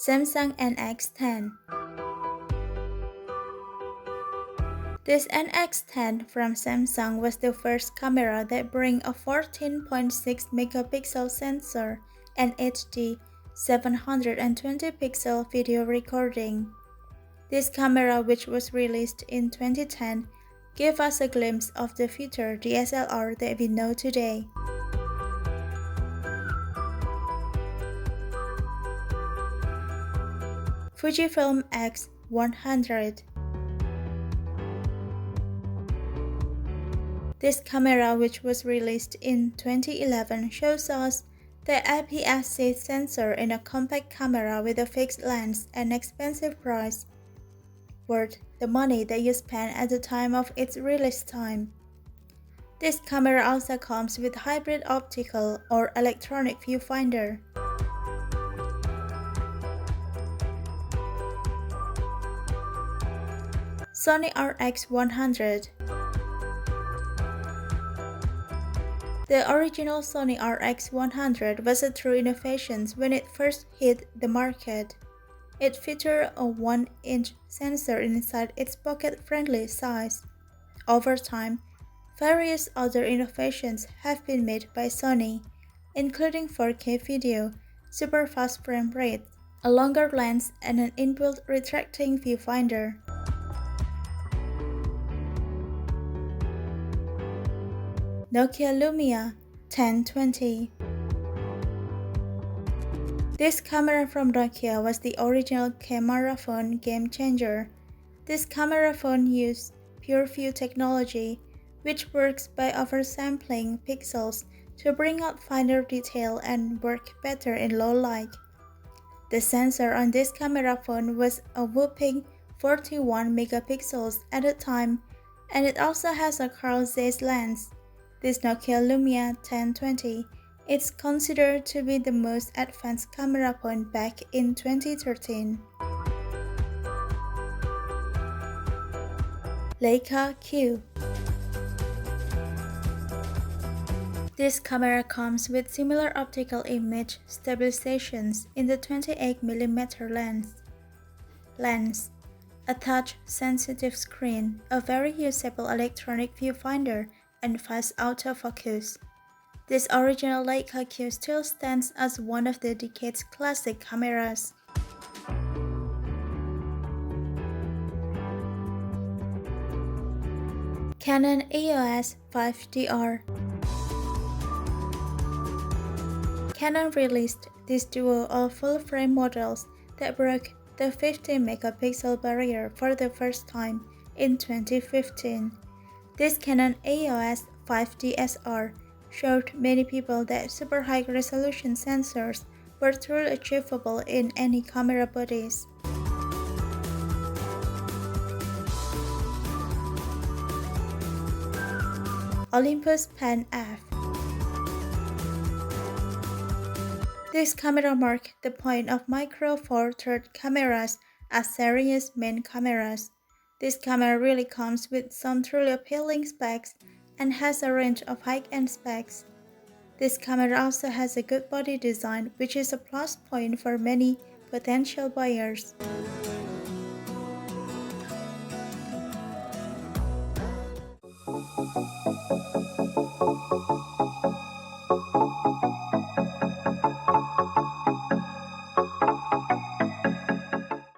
Samsung NX10. This NX10 from Samsung was the first camera that bring a 14.6 megapixel sensor and HD 720 pixel video recording. This camera, which was released in 2010, gave us a glimpse of the future DSLR that we know today. Fujifilm X100. This camera, which was released in 2011, shows us the APS-C sensor in a compact camera with a fixed lens and expensive price, worth the money that you spent at the time of its release time. This camera also comes with hybrid optical or electronic viewfinder. Sony RX100. The original Sony RX100 was a true innovation when it first hit the market. It featured a 1-inch sensor inside its pocket-friendly size. Over time, various other innovations have been made by Sony, including 4K video, super fast frame rate, a longer lens, and an inbuilt retracting viewfinder. Nokia Lumia 1020. This camera from Nokia was the original camera phone game changer. This camera phone used pure view technology, which works by oversampling pixels to bring out finer detail and work better in low light. The sensor on this camera phone was a whopping 41 megapixels at the time, and it also has a Carl Zeiss lens. This Nokia Lumia 1020 is considered to be the most advanced camera phone back in 2013. Leica Q. This camera comes with similar optical image stabilizations in the 28mm lens, a touch-sensitive screen, a very usable electronic viewfinder, and fast autofocus. This original Leica Q still stands as one of the decade's classic cameras. Canon EOS 5DR. Canon released this duo of full-frame models that broke the 50-megapixel barrier for the first time in 2015. This Canon EOS 5 DSLR showed many people that super high-resolution sensors were truly achievable in any camera bodies. Olympus Pen F. This camera marked the point of Micro Four Thirds cameras as serious main cameras. This camera really comes with some truly appealing specs and has a range of high-end specs. This camera also has a good body design, which is a plus point for many potential buyers.